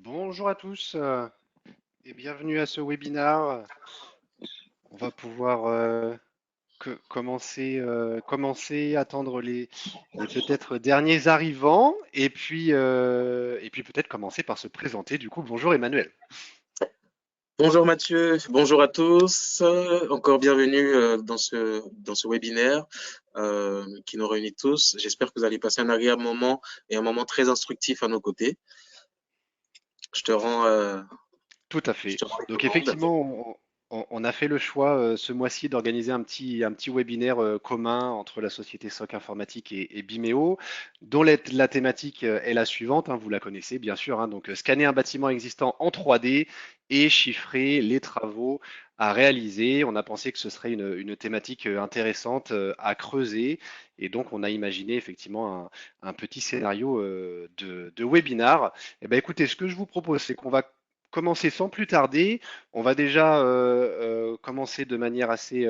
Bonjour à tous et bienvenue à ce webinaire. On va pouvoir commencer, attendre les peut-être derniers arrivants et puis peut-être commencer par se présenter. Du coup, bonjour Emmanuel. Bonjour Mathieu, bonjour à tous. Encore bienvenue dans ce webinaire qui nous réunit tous. J'espère que vous allez passer un agréable moment et un moment très instructif à nos côtés. Je te rends, Tout à je fait. te rends la Donc commande. effectivement, on a fait le choix ce mois-ci d'organiser un petit webinaire commun entre la société SOC Informatique et Bimeo, dont la thématique est la suivante, hein, vous la connaissez bien sûr, hein, donc scanner un bâtiment existant en 3D et chiffrer les travaux à réaliser. On a pensé que ce serait une thématique intéressante à creuser et donc on a imaginé effectivement un petit scénario de webinar. Eh ben, écoutez, ce que je vous propose, c'est qu'on va commencer sans plus tarder. On va déjà commencer de manière assez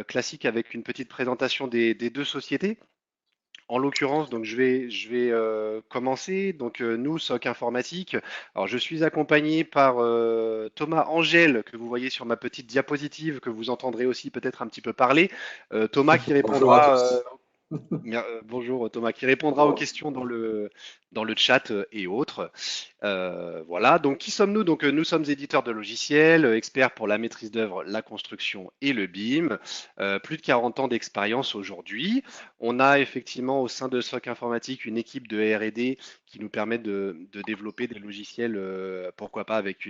classique avec une petite présentation des deux sociétés. En l'occurrence, donc je vais commencer. Donc nous, SOC Informatique. Alors je suis accompagné par Thomas Angèle que vous voyez sur ma petite diapositive que vous entendrez aussi peut-être un petit peu parler. Thomas qui Bonjour à répondra tous. bonjour Thomas, qui répondra aux questions dans le chat et autres. Voilà, donc qui sommes-nous? Donc nous sommes éditeurs de logiciels, experts pour la maîtrise d'œuvre, la construction et le BIM. Plus de 40 ans d'expérience aujourd'hui. On a effectivement au sein de SOC Informatique une équipe de R&D qui nous permet de développer des logiciels, pourquoi pas avec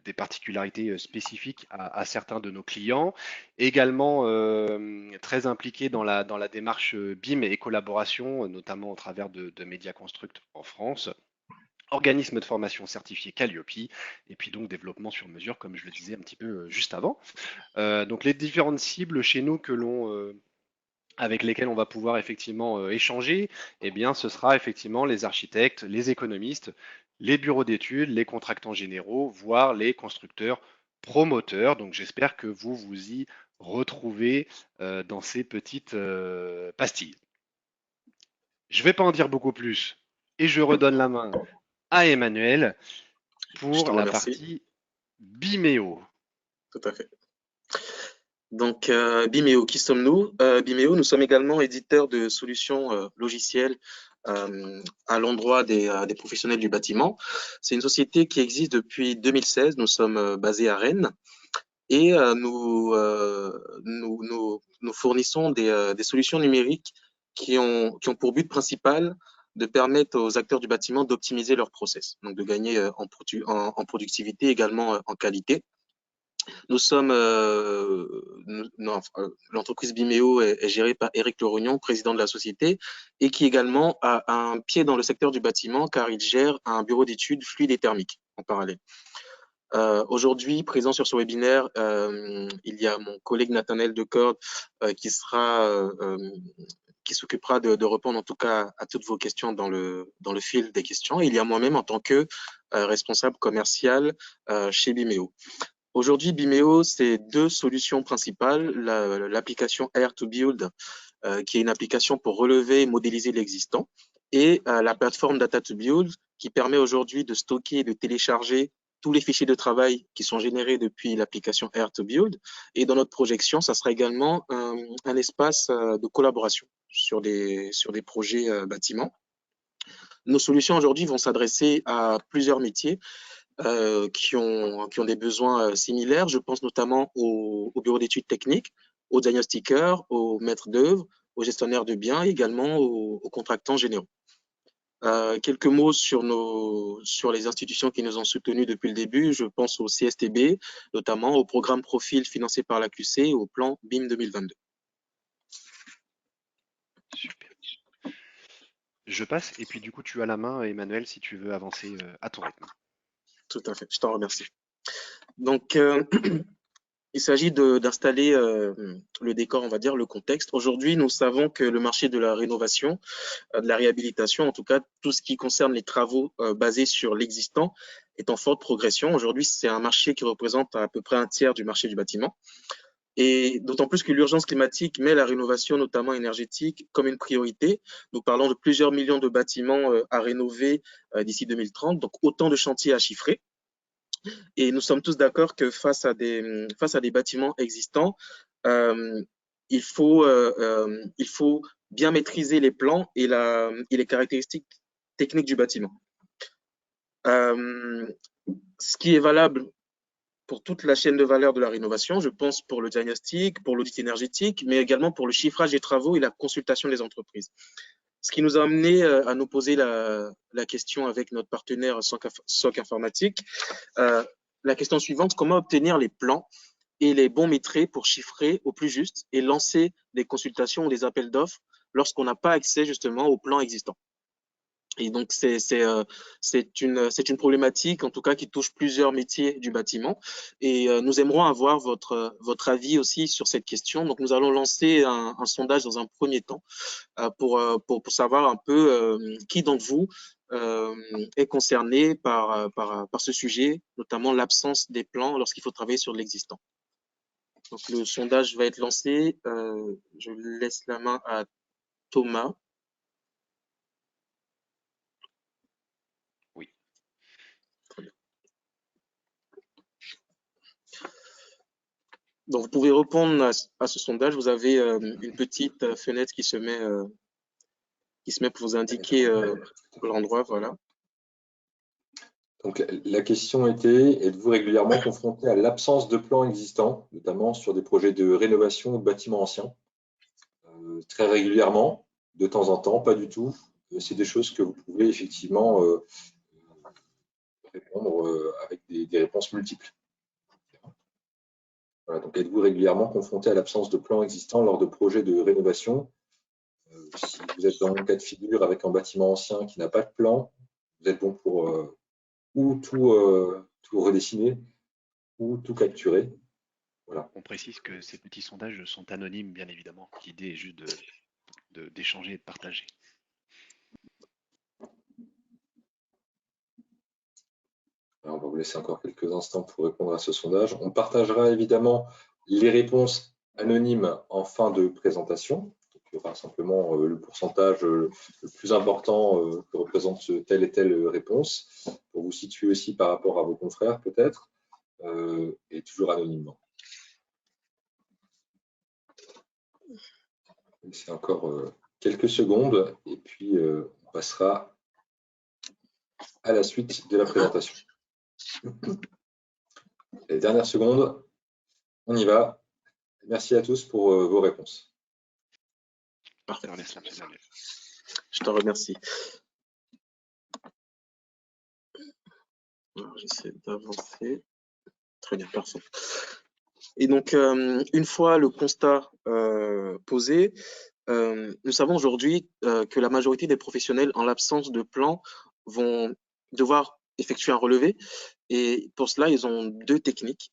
des particularités spécifiques à certains de nos clients. Également très impliqué dans la démarche BIM et collaboration, notamment au travers de Mediaconstruct en France, organisme de formation certifié Calliope, et puis donc développement sur mesure, comme je le disais un petit peu juste avant. Donc les différentes cibles chez nous avec lesquelles on va pouvoir effectivement échanger, eh bien, ce sera effectivement les architectes, les économistes, les bureaux d'études, les contractants généraux, voire les constructeurs promoteurs. Donc j'espère que vous vous y retrouvez dans ces petites pastilles. Je ne vais pas en dire beaucoup plus et je redonne la main à Emmanuel Je pour t'en la remercie. partie Biméo. Tout à fait. Donc, Bimeo, qui sommes-nous? Bimeo, nous sommes également éditeurs de solutions logicielles à l'endroit des professionnels du bâtiment. C'est une société qui existe depuis 2016. Nous sommes basés à Rennes. Et nous fournissons des solutions numériques qui ont pour but principal de permettre aux acteurs du bâtiment d'optimiser leur process, donc de gagner en productivité, également en qualité. Nous sommes, l'entreprise Bimeo est gérée par Éric Lorognon, président de la société, et qui également a un pied dans le secteur du bâtiment car il gère un bureau d'études fluide et thermique en parallèle. Aujourd'hui, présent sur ce webinaire, il y a mon collègue Nathanaël Decorde qui s'occupera de répondre en tout cas à toutes vos questions dans le fil des questions. Et il y a moi-même en tant que responsable commercial chez Bimeo. Aujourd'hui, Bimeo, c'est deux solutions principales. L'application Air to Build, qui est une application pour relever et modéliser l'existant, et la plateforme Data to Build, qui permet aujourd'hui de stocker et de télécharger tous les fichiers de travail qui sont générés depuis l'application Air to Build. Et dans notre projection, ça sera également un espace de collaboration sur des projets bâtiments. Nos solutions aujourd'hui vont s'adresser à plusieurs métiers qui ont des besoins similaires. Je pense notamment aux bureaux d'études techniques, aux diagnostiqueurs, aux maîtres d'œuvre, aux gestionnaires de biens et également aux contractants généraux. Quelques mots sur les institutions qui nous ont soutenus depuis le début. Je pense au CSTB, notamment au programme Profil financé par la QC et au plan BIM 2022. Super. Je passe et puis du coup tu as la main Emmanuel si tu veux avancer à ton rythme. Tout à fait, je t'en remercie. Donc, il s'agit d'installer le décor, on va dire, le contexte. Aujourd'hui, nous savons que le marché de la rénovation, de la réhabilitation, en tout cas, tout ce qui concerne les travaux basés sur l'existant, est en forte progression. Aujourd'hui, c'est un marché qui représente à peu près un tiers du marché du bâtiment. Et d'autant plus que l'urgence climatique met la rénovation, notamment énergétique, comme une priorité. Nous parlons de plusieurs millions de bâtiments à rénover d'ici 2030, donc autant de chantiers à chiffrer. Et nous sommes tous d'accord que face à des bâtiments existants, euh, il faut bien maîtriser les plans et les caractéristiques techniques du bâtiment. Euh, Ce qui est valable pour toute la chaîne de valeur de la rénovation, je pense pour le diagnostic, pour l'audit énergétique, mais également pour le chiffrage des travaux et la consultation des entreprises. Ce qui nous a amené à nous poser la question avec notre partenaire SOC Informatique. La question suivante, comment obtenir les plans et les bons métriques pour chiffrer au plus juste et lancer des consultations ou des appels d'offres lorsqu'on n'a pas accès justement aux plans existants. Et donc, c'est une problématique, en tout cas, qui touche plusieurs métiers du bâtiment. Et nous aimerons avoir votre avis aussi sur cette question. Donc, nous allons lancer un sondage dans un premier temps pour savoir un peu qui d'entre vous est concerné par ce sujet, notamment l'absence des plans lorsqu'il faut travailler sur l'existant. Donc, le sondage va être lancé. Je laisse la main à Thomas. Oui. Très bien. Donc, vous pouvez répondre à ce sondage. Vous avez une petite fenêtre qui se met pour vous indiquer l'endroit. Voilà. Donc, la question était, êtes-vous régulièrement confronté à l'absence de plans existants, notamment sur des projets de rénovation de bâtiments anciens? Très régulièrement, de temps en temps, pas du tout. C'est des choses que vous pouvez effectivement répondre avec des réponses multiples. Voilà, donc, êtes-vous régulièrement confronté à l'absence de plans existants lors de projets de rénovation? Si vous êtes dans le cas de figure avec un bâtiment ancien qui n'a pas de plan, vous êtes bon pour ou tout redessiner ou tout capturer. Voilà. On précise que ces petits sondages sont anonymes, bien évidemment. L'idée est juste d'échanger et de partager. Alors, on va vous laisser encore quelques instants pour répondre à ce sondage. On partagera évidemment les réponses anonymes en fin de présentation. Donc, il y aura simplement le pourcentage le plus important que représente telle et telle réponse, pour vous situer aussi par rapport à vos confrères peut-être, et toujours anonymement. C'est encore quelques secondes et puis on passera à la suite de la présentation. Les dernières secondes, on y va. Merci à tous pour vos réponses. Parfait. Je Je te remercie. J'essaie d'avancer. Très bien, parfait. Et donc, une fois le constat posé, nous savons aujourd'hui que la majorité des professionnels, en l'absence de plan, vont devoir effectuer un relevé. Et pour cela, ils ont deux techniques.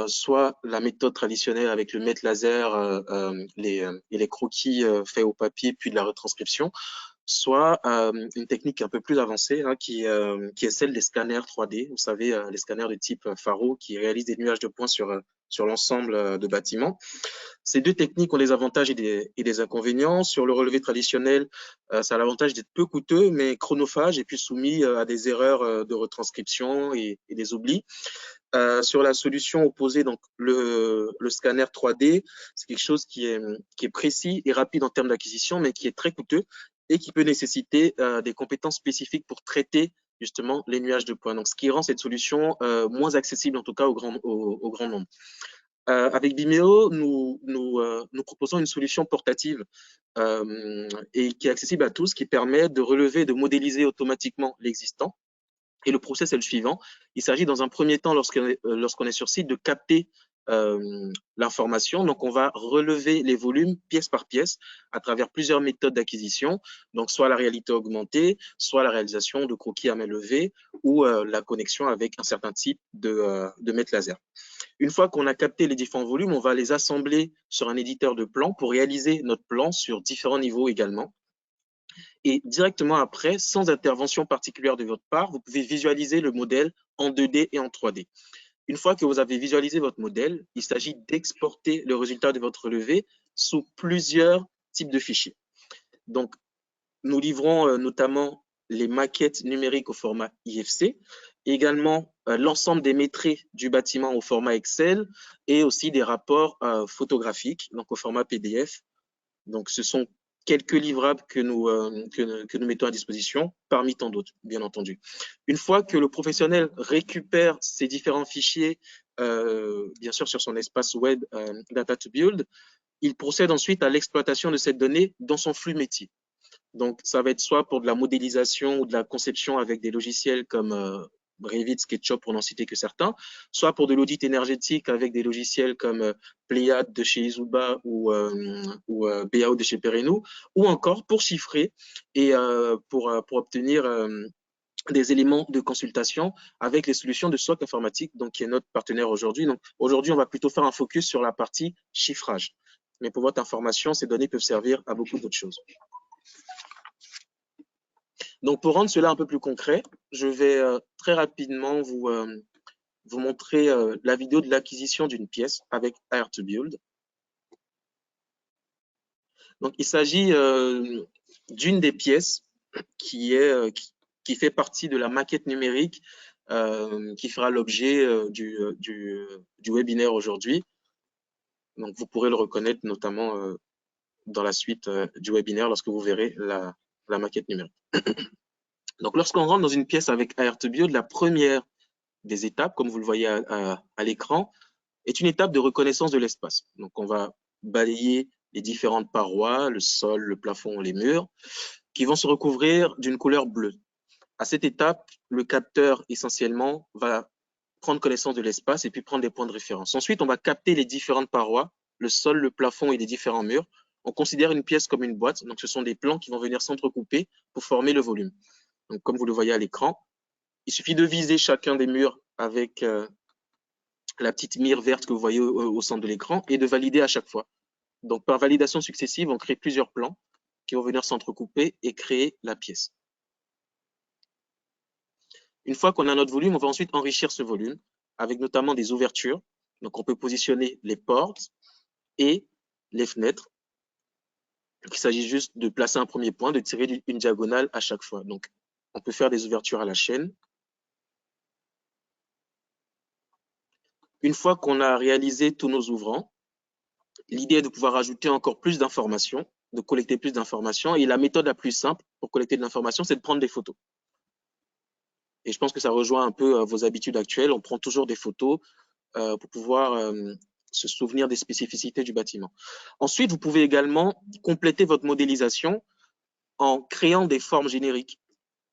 Soit la méthode traditionnelle avec le mètre laser et les croquis faits au papier, puis de la retranscription, soit une technique un peu plus avancée qui est celle des scanners 3D. Vous savez, les scanners de type Faro qui réalisent des nuages de points sur l'ensemble de bâtiments. Ces deux techniques ont des avantages et des inconvénients. Sur le relevé traditionnel, ça a l'avantage d'être peu coûteux, mais chronophage et puis soumis à des erreurs de retranscription et des oublis. Sur la solution opposée, donc le scanner 3D, c'est quelque chose qui est précis et rapide en termes d'acquisition, mais qui est très coûteux et qui peut nécessiter des compétences spécifiques pour traiter justement les nuages de points. Donc, ce qui rend cette solution moins accessible, en tout cas au grand nombre. Avec Bimeo, nous proposons une solution portative et qui est accessible à tous, qui permet de relever, de modéliser automatiquement l'existant. Et le process est le suivant. Il s'agit dans un premier temps, lorsqu'on est sur site, de capter l'information. Donc, on va relever les volumes pièce par pièce à travers plusieurs méthodes d'acquisition. Donc, soit la réalité augmentée, soit la réalisation de croquis à main levée ou la connexion avec un certain type de mètre laser. Une fois qu'on a capté les différents volumes, on va les assembler sur un éditeur de plan pour réaliser notre plan sur différents niveaux également. Et directement après, sans intervention particulière de votre part, vous pouvez visualiser le modèle en 2D et en 3D. Une fois que vous avez visualisé votre modèle, il s'agit d'exporter le résultat de votre relevé sous plusieurs types de fichiers. Donc, nous livrons notamment les maquettes numériques au format IFC, également l'ensemble des métriques du bâtiment au format Excel et aussi des rapports photographiques, donc au format PDF. Donc, ce sont quelques livrables que nous mettons à disposition, parmi tant d'autres, bien entendu. Une fois que le professionnel récupère ces différents fichiers, bien sûr sur son espace web Data to Build, il procède ensuite à l'exploitation de cette donnée dans son flux métier. Donc, ça va être soit pour de la modélisation ou de la conception avec des logiciels comme Revit, SketchUp, pour n'en citer que certains, soit pour de l'audit énergétique avec des logiciels comme Pléiade de chez Izuba ou BAO de chez Pereno, ou encore pour chiffrer et pour obtenir des éléments de consultation avec les solutions de SOC informatique, donc qui est notre partenaire aujourd'hui. Donc, aujourd'hui, on va plutôt faire un focus sur la partie chiffrage. Mais pour votre information, ces données peuvent servir à beaucoup d'autres choses. Donc, pour rendre cela un peu plus concret, je vais très rapidement vous montrer la vidéo de l'acquisition d'une pièce avec Hire2Build. Donc, il s'agit d'une des pièces qui fait partie de la maquette numérique qui fera l'objet du webinaire aujourd'hui. Donc, vous pourrez le reconnaître notamment dans la suite du webinaire lorsque vous verrez la maquette numérique. Donc, lorsqu'on rentre dans une pièce avec Hire2Build, la première des étapes, comme vous le voyez à l'écran, est une étape de reconnaissance de l'espace. Donc, on va balayer les différentes parois, le sol, le plafond, les murs, qui vont se recouvrir d'une couleur bleue. À cette étape, le capteur, essentiellement, va prendre connaissance de l'espace et puis prendre des points de référence. Ensuite, on va capter les différentes parois, le sol, le plafond et les différents murs. On considère une pièce comme une boîte. Donc, ce sont des plans qui vont venir s'entrecouper pour former le volume. Donc, comme vous le voyez à l'écran, il suffit de viser chacun des murs avec la petite mire verte que vous voyez au centre de l'écran et de valider à chaque fois. Donc, par validation successive, on crée plusieurs plans qui vont venir s'entrecouper et créer la pièce. Une fois qu'on a notre volume, on va ensuite enrichir ce volume avec notamment des ouvertures. Donc, on peut positionner les portes et les fenêtres. Donc, il s'agit juste de placer un premier point, de tirer une diagonale à chaque fois. Donc, on peut faire des ouvertures à la chaîne. Une fois qu'on a réalisé tous nos ouvrants, l'idée est de pouvoir ajouter encore plus d'informations, de collecter plus d'informations. Et la méthode la plus simple pour collecter de l'information, c'est de prendre des photos. Et je pense que ça rejoint un peu vos habitudes actuelles. On prend toujours des photos pour pouvoir se souvenir des spécificités du bâtiment. Ensuite, vous pouvez également compléter votre modélisation en créant des formes génériques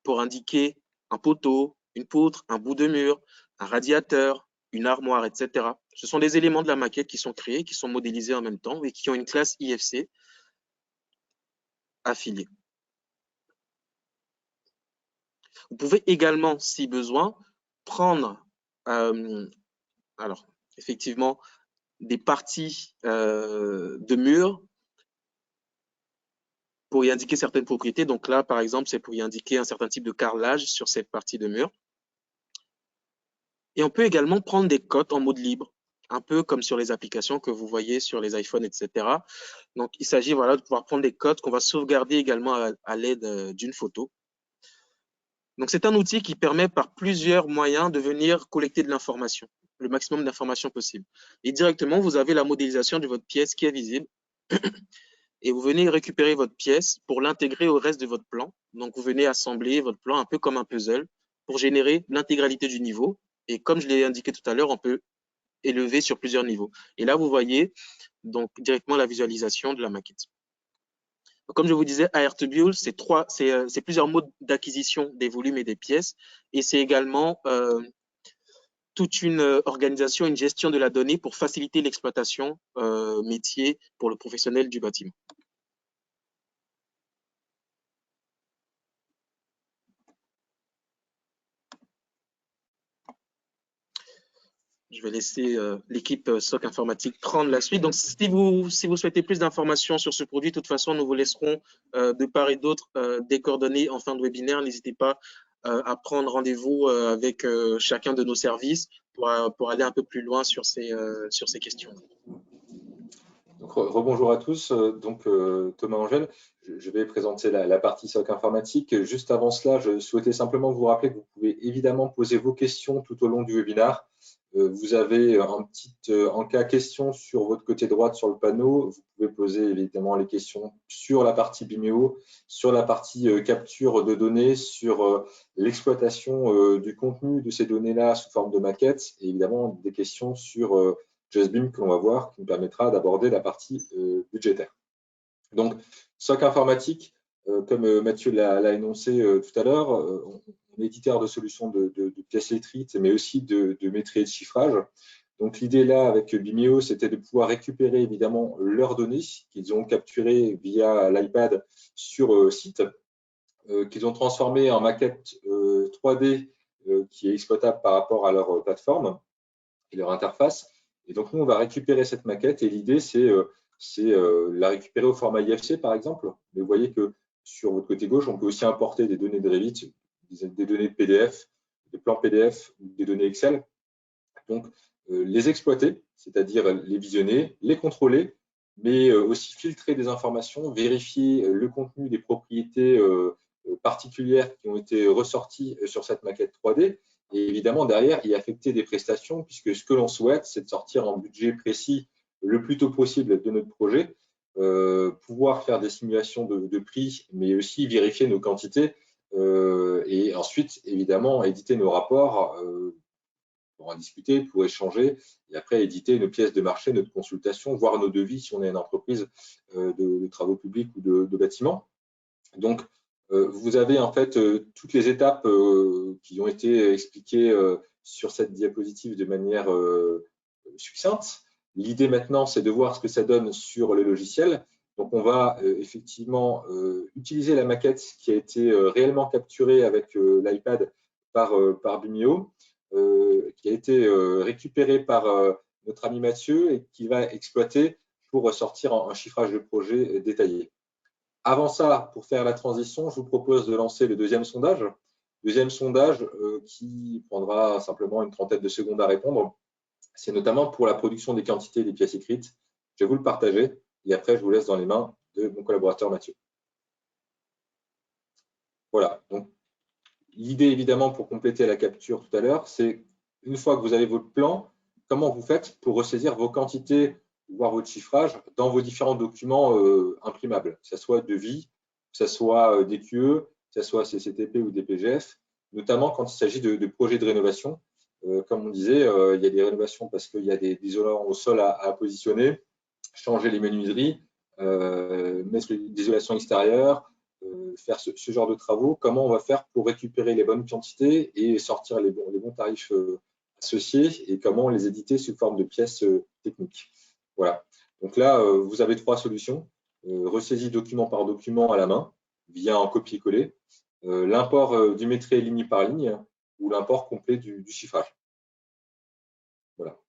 pour indiquer un poteau, une poutre, un bout de mur, un radiateur, une armoire, etc. Ce sont des éléments de la maquette qui sont créés, qui sont modélisés en même temps et qui ont une classe IFC affiliée. Vous pouvez également, si besoin, prendre alors, effectivement, des parties de murs pour y indiquer certaines propriétés. Donc là, par exemple, c'est pour y indiquer un certain type de carrelage sur cette partie de mur. Et on peut également prendre des cotes en mode libre, un peu comme sur les applications que vous voyez sur les iPhones, etc. Donc, il s'agit voilà, de pouvoir prendre des cotes qu'on va sauvegarder également à l'aide d'une photo. Donc, c'est un outil qui permet par plusieurs moyens de venir collecter de l'information, le maximum d'informations possible. Et directement, vous avez la modélisation de votre pièce qui est visible. Et vous venez récupérer votre pièce pour l'intégrer au reste de votre plan. Donc, vous venez assembler votre plan un peu comme un puzzle pour générer l'intégralité du niveau. Et comme je l'ai indiqué tout à l'heure, on peut élever sur plusieurs niveaux. Et là, vous voyez donc directement la visualisation de la maquette. Donc, comme je vous disais, Hire2Build, c'est plusieurs modes d'acquisition des volumes et des pièces. Et c'est également toute une organisation, une gestion de la donnée pour faciliter l'exploitation métier pour le professionnel du bâtiment. Je vais laisser l'équipe SOC informatique prendre la suite. Donc, si vous souhaitez plus d'informations sur ce produit, de toute façon, nous vous laisserons de part et d'autre des coordonnées en fin de webinaire. N'hésitez pas à prendre rendez-vous avec chacun de nos services pour aller un peu plus loin sur ces questions. Donc, rebonjour à tous. Thomas Angèle, je vais présenter la partie SOC informatique. Juste avant cela, je souhaitais simplement vous rappeler que vous pouvez évidemment poser vos questions tout au long du webinaire. Vous avez un petit encas questions sur votre côté droite sur le panneau. Vous pouvez poser évidemment les questions sur la partie Vimeo, sur la partie capture de données, sur l'exploitation du contenu de ces données-là sous forme de maquettes et évidemment des questions sur JustBeam que l'on va voir, qui nous permettra d'aborder la partie budgétaire. Donc, SOC informatique, comme Mathieu l'a énoncé tout à l'heure, on est éditeur de solutions de pièces électriques, mais aussi de métiers de chiffrage. Donc, l'idée là, avec Bimeo, c'était de pouvoir récupérer évidemment leurs données qu'ils ont capturées via l'iPad sur site, qu'ils ont transformées en maquette 3D qui est exploitable par rapport à leur plateforme et leur interface. Et donc, nous, on va récupérer cette maquette et l'idée, c'est la récupérer au format IFC, par exemple. Mais vous voyez que sur votre côté gauche, on peut aussi importer des données de Revit, des données de PDF, des plans PDF, des données Excel. Donc, les exploiter, c'est-à-dire les visionner, les contrôler, mais aussi filtrer des informations, vérifier le contenu des propriétés particulières qui ont été ressorties sur cette maquette 3D. Et évidemment, derrière, y affecter des prestations, puisque ce que l'on souhaite, c'est de sortir en budget précis le plus tôt possible de notre projet, pouvoir faire des simulations de prix, mais aussi vérifier nos quantités et ensuite, évidemment, éditer nos rapports pour en discuter, pour échanger, et après éditer une pièce de marché, notre consultation, voire nos devis si on est une entreprise de travaux publics ou de bâtiments. Donc, vous avez en fait toutes les étapes qui ont été expliquées sur cette diapositive de manière succincte. L'idée maintenant, c'est de voir ce que ça donne sur le logiciel. Donc, on va effectivement utiliser la maquette qui a été réellement capturée avec l'iPad par Bimeo, qui a été récupérée par notre ami Mathieu et qui va exploiter pour sortir un chiffrage de projet détaillé. Avant ça, pour faire la transition, je vous propose de lancer le deuxième sondage. Deuxième sondage qui prendra simplement une trentaine de secondes à répondre. C'est notamment pour la production des quantités des pièces écrites. Je vais vous le partager et après, je vous laisse dans les mains de mon collaborateur Mathieu. Voilà. Donc, l'idée, évidemment, pour compléter la capture tout à l'heure, c'est une fois que vous avez votre plan, comment vous faites pour ressaisir vos quantités, voire votre chiffrage, dans vos différents documents imprimables, que ce soit devis, que ce soit DQE, que ce soit CCTP ou DPGF, notamment quand il s'agit de projets de rénovation. Comme on disait, il y a des rénovations parce qu'il y a des isolants au sol à positionner, changer les menuiseries, mettre l'isolation extérieure, faire ce genre de travaux. Comment on va faire pour récupérer les bonnes quantités et sortir les bons tarifs associés et comment les éditer sous forme de pièces techniques. Voilà. Donc là, vous avez trois solutions. Ressaisie document par document à la main via un copier-coller, l'import du métier ligne par ligne ou l'import complet du chiffrage. Voilà.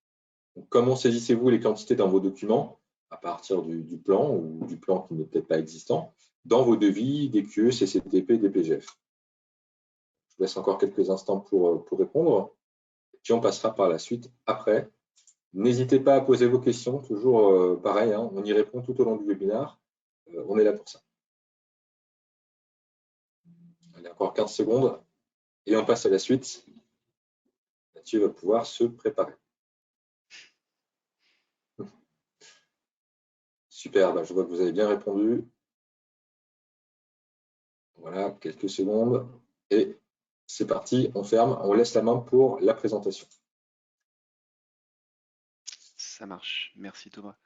Donc, comment saisissez-vous les quantités dans vos documents à partir du plan ou du plan qui n'est peut-être pas existant dans vos devis, DQE, CCTP, DPGF. Je vous laisse encore quelques instants pour répondre. Puis on passera par la suite après. N'hésitez pas à poser vos questions, toujours pareil, hein, on y répond tout au long du webinaire. On est là pour ça. Il y a encore 15 secondes et on passe à la suite. Mathieu va pouvoir se préparer. Super, je vois que vous avez bien répondu. Voilà, quelques secondes. Et c'est parti, on ferme, on laisse la main pour la présentation. Ça marche, merci Thomas.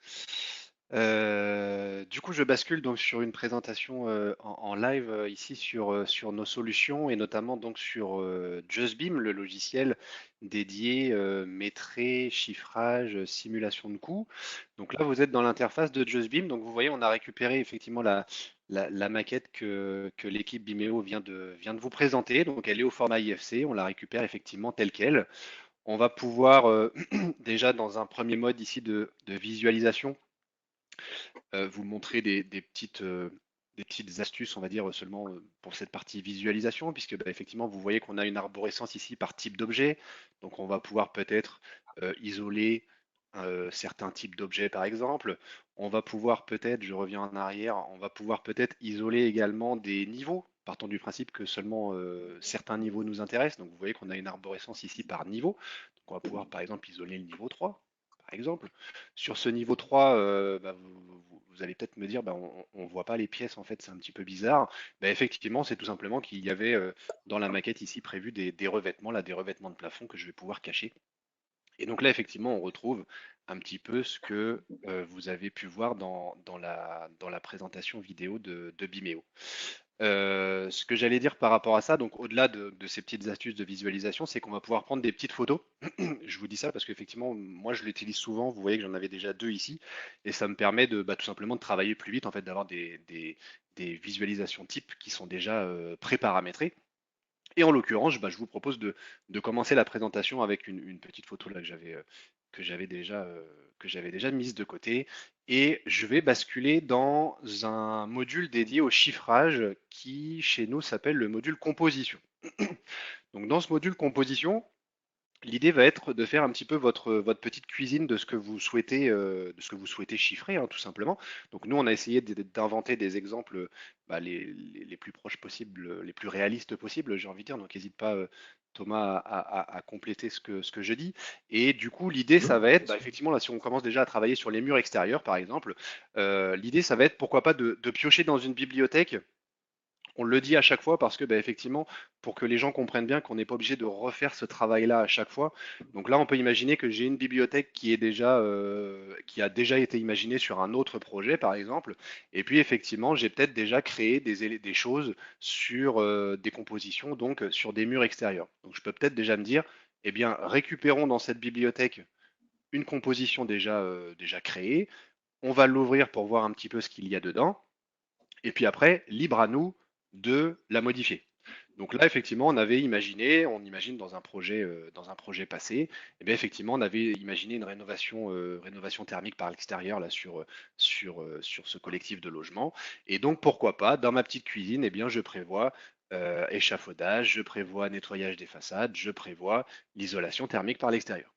Du coup, je bascule donc sur une présentation en live ici sur nos solutions et notamment donc sur JustBeam, le logiciel dédié métré, chiffrage, simulation de coûts. Donc là, vous êtes dans l'interface de JustBeam. Donc vous voyez, on a récupéré effectivement la maquette que l'équipe Bimeo vient de vous présenter. Donc elle est au format IFC, on la récupère effectivement telle qu'elle. On va pouvoir déjà dans un premier mode ici de visualisation vous montrer des petites des petites astuces, on va dire, seulement pour cette partie visualisation, puisque bah, effectivement, vous voyez qu'on a une arborescence ici par type d'objet. Donc, on va pouvoir peut-être isoler certains types d'objets, par exemple. On va pouvoir peut-être, je reviens en arrière, on va pouvoir peut-être isoler également des niveaux. Partons du principe que seulement certains niveaux nous intéressent. Donc, vous voyez qu'on a une arborescence ici par niveau. Donc, on va pouvoir, par exemple, isoler le niveau 3, par exemple. Sur ce niveau 3, bah, vous allez peut-être me dire, bah, on ne voit pas les pièces, en fait, c'est un petit peu bizarre. Bah, effectivement, c'est tout simplement qu'il y avait dans la maquette ici prévu des revêtements, là, des revêtements de plafond que je vais pouvoir cacher. Et donc là, effectivement, on retrouve un petit peu ce que vous avez pu voir dans la présentation vidéo de Vimeo. Ce que j'allais dire par rapport à ça, donc au-delà de ces petites astuces de visualisation, c'est qu'on va pouvoir prendre des petites photos. Je vous dis ça parce qu'effectivement, moi je l'utilise souvent. Vous voyez que j'en avais déjà deux ici, et ça me permet de bah, tout simplement de travailler plus vite, en fait, d'avoir des visualisations types qui sont déjà pré-paramétrées. Et en l'occurrence, bah, je vous propose de commencer la présentation avec une petite photo là que j'avais déjà mise de côté. Et je vais basculer dans un module dédié au chiffrage qui, chez nous, s'appelle le module composition. Donc, dans ce module composition, l'idée va être de faire un petit peu votre petite cuisine de ce que vous souhaitez chiffrer, hein, tout simplement. Donc nous, on a essayé d'inventer des exemples bah, les plus proches possibles, les plus réalistes possibles, j'ai envie de dire. Donc n'hésite pas, Thomas, à compléter ce que je dis. Et du coup, l'idée, ça va être, bah, effectivement, là, si on commence déjà à travailler sur les murs extérieurs, par exemple, l'idée, ça va être, pourquoi pas, de piocher dans une bibliothèque. On le dit à chaque fois parce que, bah, effectivement, pour que les gens comprennent bien qu'on n'est pas obligé de refaire ce travail-là à chaque fois. Donc là, on peut imaginer que j'ai une bibliothèque qui a déjà été imaginée sur un autre projet, par exemple. Et puis, effectivement, j'ai peut-être déjà créé des choses sur des compositions, donc sur des murs extérieurs. Donc, je peux peut-être déjà me dire, eh bien, récupérons dans cette bibliothèque une composition déjà créée. On va l'ouvrir pour voir un petit peu ce qu'il y a dedans. Et puis après, libre à nous de la modifier. Donc là, effectivement, on imagine dans un projet passé, et bien effectivement, on avait imaginé une rénovation thermique par l'extérieur là sur ce collectif de logements. Et donc, pourquoi pas, dans ma petite cuisine, eh bien, je prévois échafaudage, je prévois nettoyage des façades, je prévois l'isolation thermique par l'extérieur.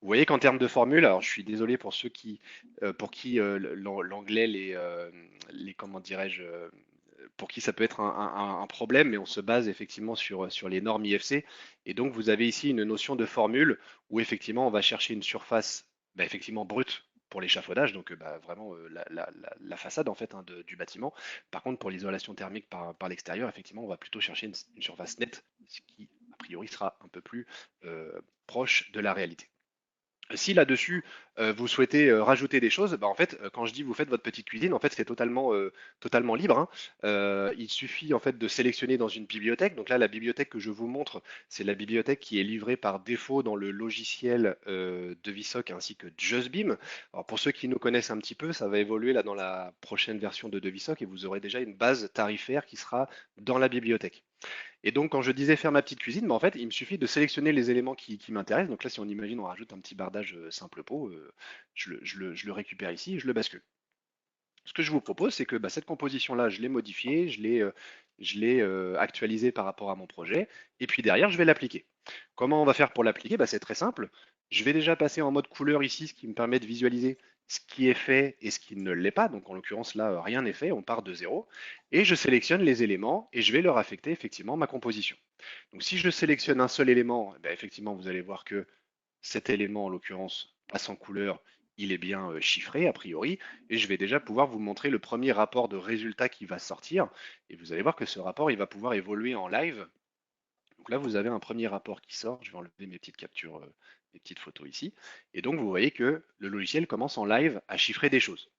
Vous voyez qu'en termes de formule, alors je suis désolé pour ceux pour qui l'anglais, comment dirais-je, pour qui ça peut être un problème, mais on se base effectivement sur les normes IFC. Et donc vous avez ici une notion de formule où effectivement on va chercher une surface bah, effectivement brute pour l'échafaudage, donc bah, vraiment la façade en fait hein, du bâtiment. Par contre, pour l'isolation thermique par l'extérieur, effectivement, on va plutôt chercher une surface nette, ce qui a priori sera un peu plus proche de la réalité. Si là-dessus, vous souhaitez rajouter des choses, bah, en fait, quand je dis vous faites votre petite cuisine, en fait, c'est totalement libre, hein. Il suffit en fait de sélectionner dans une bibliothèque. Donc là, la bibliothèque que je vous montre, c'est la bibliothèque qui est livrée par défaut dans le logiciel de VSOC ainsi que JustBeam. Alors pour ceux qui nous connaissent un petit peu, ça va évoluer là dans la prochaine version de VSOC et vous aurez déjà une base tarifaire qui sera dans la bibliothèque. Et donc, quand je disais faire ma petite cuisine, bah, en fait, il me suffit de sélectionner les éléments qui m'intéressent. Donc là, si on imagine, on rajoute un petit bardage simple pot, je le récupère ici et je le bascule. Ce que je vous propose, c'est que bah, cette composition-là, je l'ai modifiée, je l'ai actualisée par rapport à mon projet, et puis derrière, je vais l'appliquer. Comment on va faire pour l'appliquer? Bah, c'est très simple. Je vais déjà passer en mode couleur ici, ce qui me permet de visualiser ce qui est fait et ce qui ne l'est pas. Donc en l'occurrence, là, rien n'est fait, on part de zéro. Et je sélectionne les éléments et je vais leur affecter effectivement ma composition. Donc si je sélectionne un seul élément, eh ben, effectivement, vous allez voir que cet élément, en l'occurrence, passe en couleur, il est bien chiffré a priori, et je vais déjà pouvoir vous montrer le premier rapport de résultat qui va sortir, et vous allez voir que ce rapport, il va pouvoir évoluer en live. Donc là, vous avez un premier rapport qui sort, je vais enlever mes petites captures, mes petites photos ici, et donc vous voyez que le logiciel commence en live à chiffrer des choses.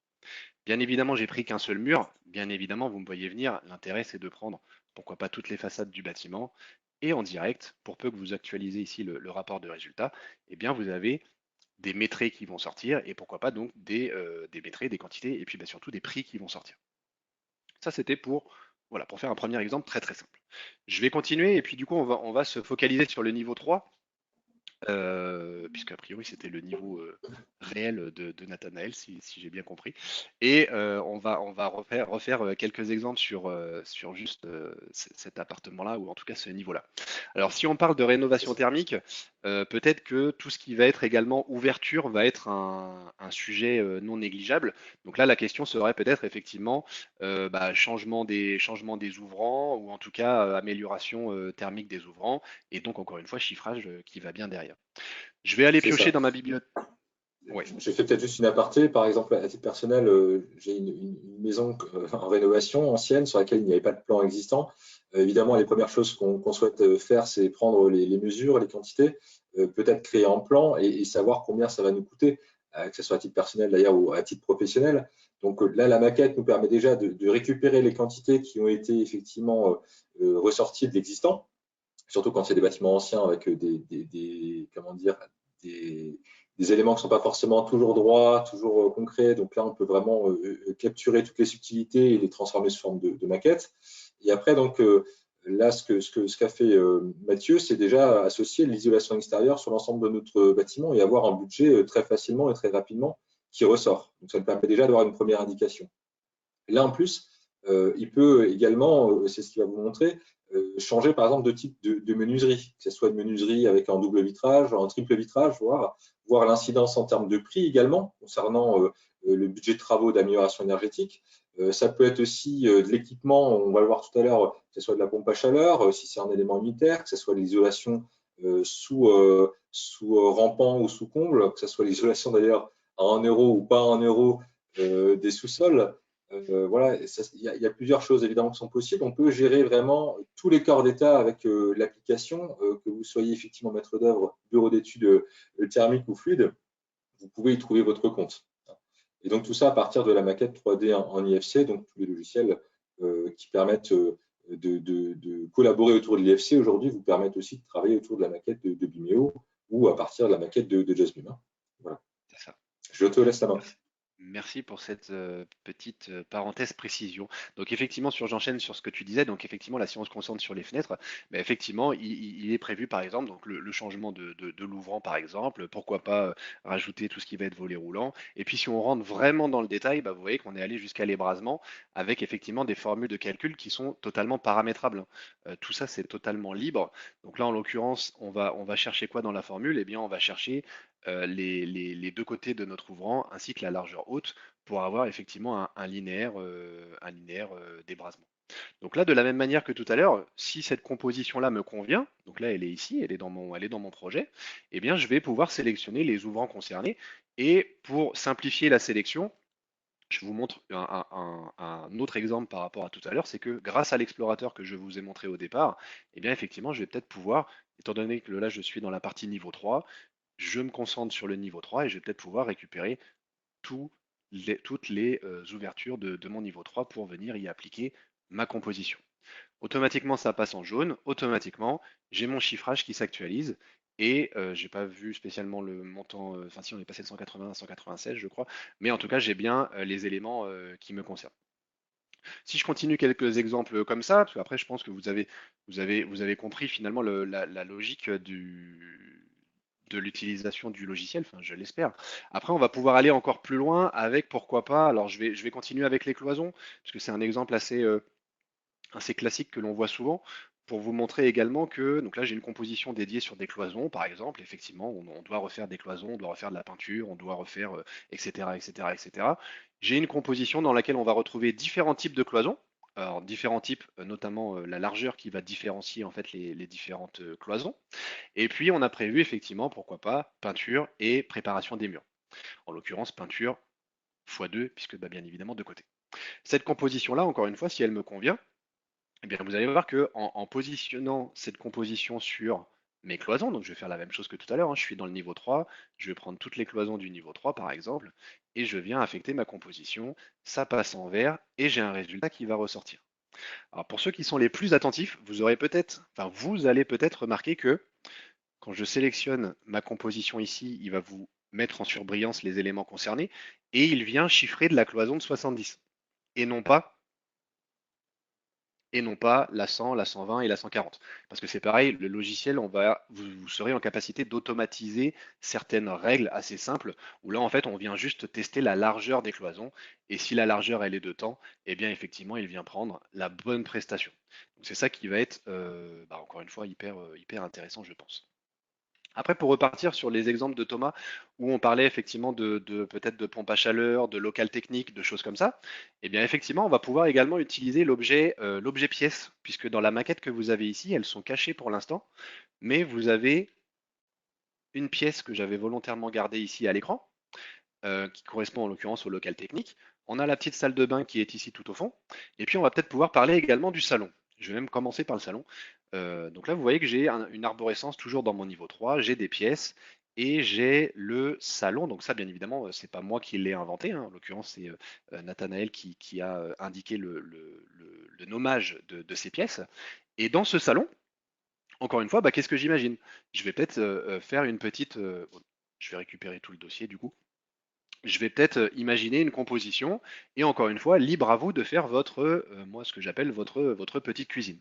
Bien évidemment, j'ai pris qu'un seul mur, bien évidemment, vous me voyez venir, l'intérêt c'est de prendre, pourquoi pas toutes les façades du bâtiment, et en direct, pour peu que vous actualisez ici le rapport de résultat, eh bien vous avez des métriques qui vont sortir et pourquoi pas donc des métriques, des quantités et puis bah, surtout des prix qui vont sortir. Ça, c'était voilà, pour faire un premier exemple très très simple. Je vais continuer et puis du coup, on va se focaliser sur le niveau 3. puisque a priori c'était le niveau réel de Nathanaël, si j'ai bien compris. Et on va refaire quelques exemples sur juste cet appartement-là, ou en tout cas ce niveau-là. Alors si on parle de rénovation thermique, peut-être que tout ce qui va être également ouverture va être un sujet non négligeable. Donc là, la question serait peut-être effectivement changement des ouvrants, ou en tout cas amélioration thermique des ouvrants, et donc encore une fois chiffrage qui va bien derrière. Je vais aller C'est piocher ça. dans ma bibliothèque. Oui, Je fais peut-être juste une aparté. Par exemple, à titre personnel, j'ai une maison en rénovation ancienne sur laquelle il n'y avait pas de plan existant. Évidemment, les premières choses qu'on souhaite faire, c'est prendre les mesures, les quantités, peut-être créer un plan et savoir combien ça va nous coûter, que ce soit à titre personnel d'ailleurs ou à titre professionnel. Donc là, la maquette nous permet déjà de récupérer les quantités qui ont été effectivement ressorties de l'existant, surtout quand c'est des bâtiments anciens avec comment dire, des, des éléments qui ne sont pas forcément toujours droits, toujours concrets. Donc là, on peut vraiment capturer toutes les subtilités et les transformer sous forme de maquette. Et après, donc là, ce qu'a fait Mathieu, c'est déjà associer l'isolation extérieure sur l'ensemble de notre bâtiment et avoir un budget très facilement et très rapidement qui ressort. Donc ça nous permet déjà d'avoir une première indication. Là, en plus, il peut également, c'est ce qu'il va vous montrer, changer par exemple de type de menuiserie, que ce soit une menuiserie avec un double vitrage, un triple vitrage, voir l'incidence en termes de prix également, concernant le budget de travaux d'amélioration énergétique. Ça peut être aussi de l'équipement, on va le voir tout à l'heure, que ce soit de la pompe à chaleur, si c'est un élément unitaire, que ce soit de l'isolation sous rampant ou sous comble, que ce soit l'isolation d'ailleurs à 1 euro ou pas à 1 euro des sous-sols. Voilà, il y a plusieurs choses évidemment qui sont possibles. On peut gérer vraiment tous les corps d'état avec l'application, que vous soyez effectivement maître d'œuvre, bureau d'études thermiques ou fluide, vous pouvez y trouver votre compte. Et donc tout ça à partir de la maquette 3D en IFC, donc tous les logiciels qui permettent de collaborer autour de l'IFC aujourd'hui vous permettent aussi de travailler autour de la maquette de Vimeo ou à partir de la maquette de Jasmine. Voilà. c'est ça. Je te laisse la main. Merci. Merci pour cette petite parenthèse précision. Donc effectivement, j'enchaîne sur ce que tu disais. Donc effectivement, là, si on se concentre sur les fenêtres, mais effectivement, il est prévu par exemple donc le changement de l'ouvrant par exemple. Pourquoi pas rajouter tout ce qui va être volet roulant. Et puis si on rentre vraiment dans le détail, bah, vous voyez qu'on est allé jusqu'à l'ébrasement avec effectivement des formules de calcul qui sont totalement paramétrables. Tout ça, c'est totalement libre. Donc là, en l'occurrence, on va chercher quoi dans la formule? Eh bien, on va chercher les deux côtés de notre ouvrant ainsi que la largeur haute pour avoir effectivement un linéaire d'ébrasement. Donc là, de la même manière que tout à l'heure, si cette composition-là me convient, donc là elle est ici, elle est dans mon projet, eh bien je vais pouvoir sélectionner les ouvrants concernés. Et pour simplifier la sélection, je vous montre un autre exemple par rapport à tout à l'heure, c'est que grâce à l'explorateur que je vous ai montré au départ, eh bien effectivement je vais peut-être pouvoir, étant donné que là je suis dans la partie niveau 3, je me concentre sur le niveau 3 et je vais peut-être pouvoir récupérer toutes les ouvertures de mon niveau 3 pour venir y appliquer ma composition. Automatiquement, ça passe en jaune. Automatiquement, j'ai mon chiffrage qui s'actualise. Et j'ai pas vu spécialement le montant, enfin si on est passé de 180 à 196 je crois, mais en tout cas j'ai bien les éléments qui me concernent. Si je continue quelques exemples comme ça, parce qu'après je pense que vous avez compris finalement la logique de l'utilisation du logiciel, enfin je l'espère. Après, on va pouvoir aller encore plus loin avec pourquoi pas. Alors je vais continuer avec les cloisons, parce que c'est un exemple assez classique que l'on voit souvent, pour vous montrer également que, donc là j'ai une composition dédiée sur des cloisons, par exemple, effectivement, on doit refaire des cloisons, on doit refaire de la peinture, on doit refaire, etc., etc., etc. J'ai une composition dans laquelle on va retrouver différents types de cloisons. Alors, différents types, notamment la largeur qui va différencier en fait les différentes cloisons. Et puis, on a prévu effectivement, pourquoi pas, peinture et préparation des murs. En l'occurrence, peinture x2, puisque bah, bien évidemment de côté. Cette composition-là, encore une fois, si elle me convient, eh bien, vous allez voir que en positionnant cette composition sur mes cloisons, donc je vais faire la même chose que tout à l'heure, hein, je suis dans le niveau 3, je vais prendre toutes les cloisons du niveau 3 par exemple, et je viens affecter ma composition, ça passe en vert, et j'ai un résultat qui va ressortir. Alors pour ceux qui sont les plus attentifs, vous allez peut-être remarquer que quand je sélectionne ma composition ici, il va vous mettre en surbrillance les éléments concernés, et il vient chiffrer de la cloison de 70, et non pas et non pas la 100, la 120 et la 140. Parce que c'est pareil, le logiciel, vous serez en capacité d'automatiser certaines règles assez simples, où là, en fait, on vient juste tester la largeur des cloisons, et si la largeur, elle est de temps, eh bien, effectivement, il vient prendre la bonne prestation. Donc, c'est ça qui va être, encore une fois, hyper intéressant, je pense. Après, pour repartir sur les exemples de Thomas, où on parlait effectivement peut-être de pompe à chaleur, de local technique, de choses comme ça, eh bien effectivement, on va pouvoir également utiliser l'objet pièce, puisque dans la maquette que vous avez ici, elles sont cachées pour l'instant, mais vous avez une pièce que j'avais volontairement gardée ici à l'écran, qui correspond en l'occurrence au local technique. On a la petite salle de bain qui est ici tout au fond, et puis on va peut-être pouvoir parler également du salon. Je vais même commencer par le salon. Donc là, vous voyez que j'ai une arborescence toujours dans mon niveau 3, j'ai des pièces et j'ai le salon. Donc ça, bien évidemment, c'est pas moi qui l'ai inventé, hein. En l'occurrence, c'est Nathanaël qui a indiqué le nommage de ces pièces. Et dans ce salon, encore une fois, bah, qu'est-ce que j'imagine? Je vais peut-être faire une petite... je vais récupérer tout le dossier du coup. Je vais peut-être imaginer une composition et encore une fois, libre à vous de faire moi, ce que j'appelle votre petite cuisine.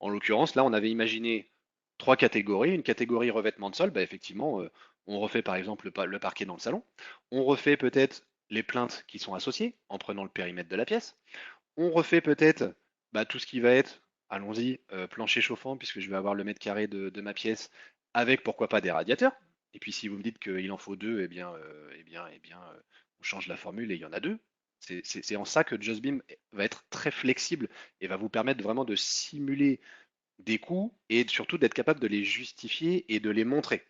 En l'occurrence, là, on avait imaginé trois catégories. Une catégorie revêtement de sol, bah, effectivement, on refait par exemple le parquet dans le salon. On refait peut-être les plaintes qui sont associées en prenant le périmètre de la pièce. On refait peut-être tout ce qui va être, allons-y, plancher chauffant, puisque je vais avoir le mètre carré de ma pièce, avec pourquoi pas des radiateurs. Et puis si vous me dites qu'il en faut deux, on change la formule et il y en a deux. C'est en ça que JustBeam va être très flexible et va vous permettre vraiment de simuler des coûts et surtout d'être capable de les justifier et de les montrer.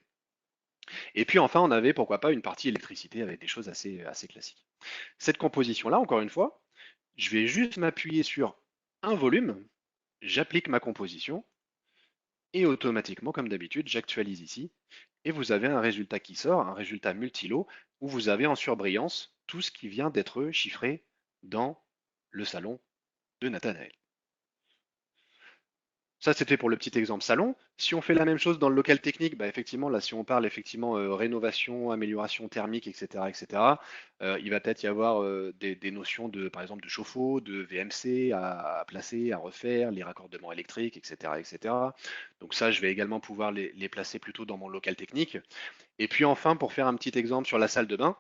Et puis enfin, on avait pourquoi pas une partie électricité avec des choses assez classiques. Cette composition-là, encore une fois, je vais juste m'appuyer sur un volume, j'applique ma composition et automatiquement, comme d'habitude, j'actualise ici et vous avez un résultat qui sort, un résultat multilo où vous avez en surbrillance tout ce qui vient d'être chiffré dans le salon de Nathanaël. Ça, c'était pour le petit exemple salon. Si on fait la même chose dans le local technique, bah, effectivement, là, si on parle effectivement rénovation, amélioration thermique, etc., il va peut-être y avoir des notions de, par exemple, de chauffe-eau, de VMC à placer, à refaire, les raccordements électriques, etc. Donc ça, je vais également pouvoir les placer plutôt dans mon local technique. Et puis enfin, pour faire un petit exemple sur la salle de bain,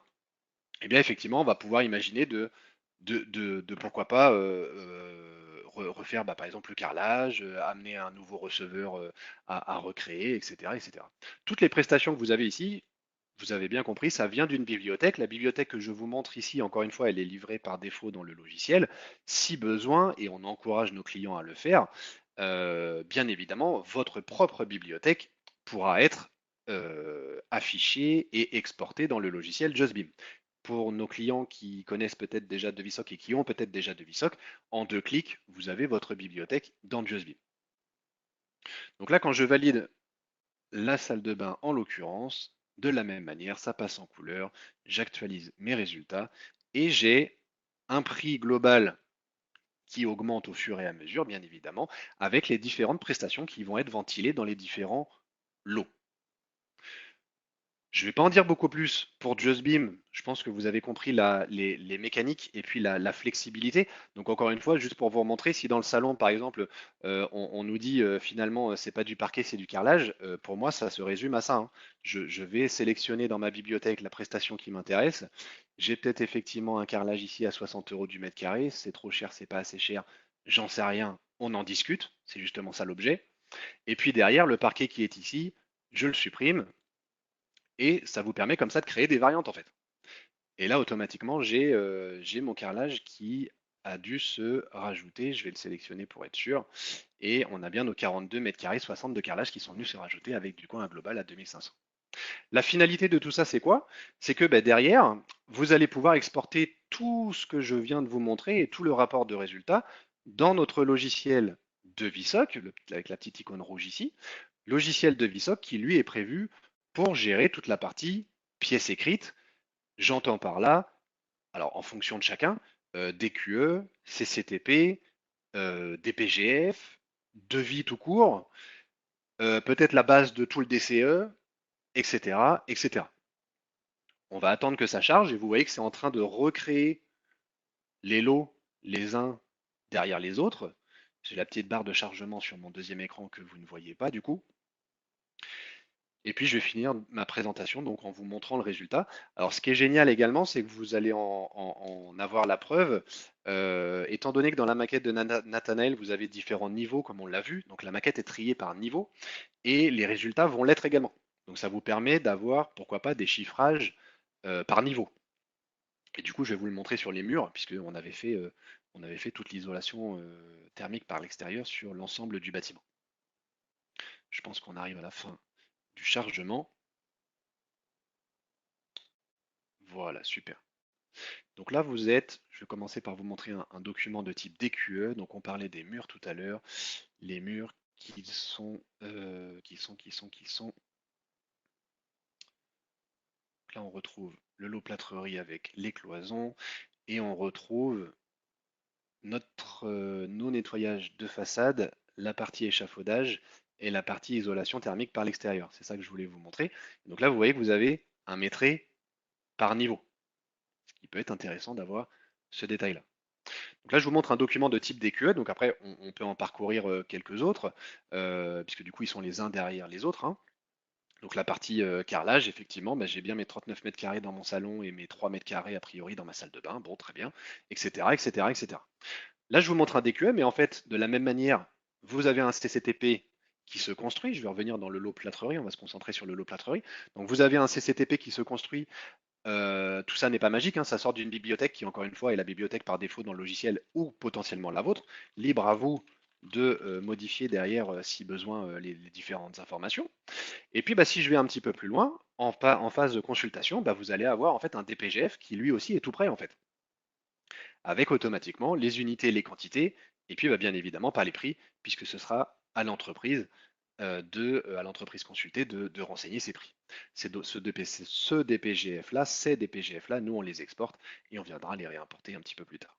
eh bien, effectivement, on va pouvoir imaginer de pourquoi pas refaire par exemple le carrelage, amener un nouveau receveur à recréer, etc. Toutes les prestations que vous avez ici, vous avez bien compris, ça vient d'une bibliothèque. La bibliothèque que je vous montre ici, encore une fois, elle est livrée par défaut dans le logiciel. Si besoin, et on encourage nos clients à le faire, bien évidemment, votre propre bibliothèque pourra être affichée et exportée dans le logiciel JustBeam. Pour nos clients qui connaissent peut-être déjà Devisoc et qui ont peut-être déjà Devisoc, en 2 clics, vous avez votre bibliothèque dans JustBeam. Donc là, quand je valide la salle de bain en l'occurrence, de la même manière, ça passe en couleur, j'actualise mes résultats et j'ai un prix global qui augmente au fur et à mesure, bien évidemment, avec les différentes prestations qui vont être ventilées dans les différents lots. Je ne vais pas en dire beaucoup plus pour JustBeam. Je pense que vous avez compris les mécaniques et puis la flexibilité. Donc encore une fois, juste pour vous montrer, si dans le salon, par exemple, on nous dit finalement c'est pas du parquet, c'est du carrelage, pour moi ça se résume à ça, hein. Je vais sélectionner dans ma bibliothèque la prestation qui m'intéresse. J'ai peut-être effectivement un carrelage ici à 60 € du mètre carré. C'est trop cher, c'est pas assez cher, j'en sais rien. On en discute. C'est justement ça l'objet. Et puis derrière, le parquet qui est ici, je le supprime et ça vous permet comme ça de créer des variantes en fait. Et là, automatiquement, j'ai mon carrelage qui a dû se rajouter. Je vais le sélectionner pour être sûr. Et on a bien nos 42 mètres carrés 60 de carrelage qui sont venus se rajouter avec du coup un global à 2500. La finalité de tout ça, c'est quoi? C'est que derrière, vous allez pouvoir exporter tout ce que je viens de vous montrer et tout le rapport de résultats dans notre logiciel de VSOC, avec la petite icône rouge ici, logiciel de VSOC qui lui est prévu pour gérer toute la partie pièce écrite. J'entends par là, alors en fonction de chacun, DQE, CCTP, DPGF, devis tout court, peut-être la base de tout le DCE, etc. On va attendre que ça charge et vous voyez que c'est en train de recréer les lots les uns derrière les autres. J'ai la petite barre de chargement sur mon deuxième écran que vous ne voyez pas du coup. Et puis je vais finir ma présentation donc en vous montrant le résultat. Alors ce qui est génial également, c'est que vous allez en avoir la preuve, étant donné que dans la maquette de Nathanaël, vous avez différents niveaux comme on l'a vu, donc la maquette est triée par niveau et les résultats vont l'être également. Donc ça vous permet d'avoir, pourquoi pas, des chiffrages par niveau. Et du coup, je vais vous le montrer sur les murs, puisqu'on on avait fait toute l'isolation thermique par l'extérieur sur l'ensemble du bâtiment. Je pense qu'on arrive à la fin du chargement. Voilà, super. Donc là, je vais commencer par vous montrer un document de type DQE. Donc on parlait des murs tout à l'heure. Les murs qui sont. Là, on retrouve le lot plâtrerie avec les cloisons et on retrouve nos nettoyages de façade, la partie échafaudage et la partie isolation thermique par l'extérieur. C'est ça que je voulais vous montrer. Donc là, vous voyez que vous avez un métré par niveau. Ce qui peut être intéressant d'avoir ce détail-là. Donc là, je vous montre un document de type DQE. Donc après, on peut en parcourir quelques autres, puisque du coup, ils sont les uns derrière les autres, hein. Donc la partie carrelage, effectivement, bah, j'ai bien mes 39 mètres carrés dans mon salon et mes 3 mètres carrés a priori dans ma salle de bain. Bon, très bien, etc., etc., etc. Là, je vous montre un DQE, mais en fait, de la même manière, vous avez un CCTP qui se construit. Je vais revenir dans le lot plâtrerie, on va se concentrer sur le lot plâtrerie. Donc vous avez un CCTP qui se construit. Tout ça n'est pas magique, hein, ça sort d'une bibliothèque qui, encore une fois, est la bibliothèque par défaut dans le logiciel ou potentiellement la vôtre. Libre à vous de modifier derrière, si besoin, les différentes informations. Et puis, bah, si je vais un petit peu plus loin, en phase de consultation, bah, vous allez avoir en fait un DPGF qui lui aussi est tout prêt en fait, avec automatiquement les unités, les quantités, et puis bah, bien évidemment pas les prix, puisque ce sera à l'entreprise à l'entreprise consultée de renseigner ses prix. Ce DPGF-là, ces DPGF-là, nous on les exporte et on viendra les réimporter un petit peu plus tard.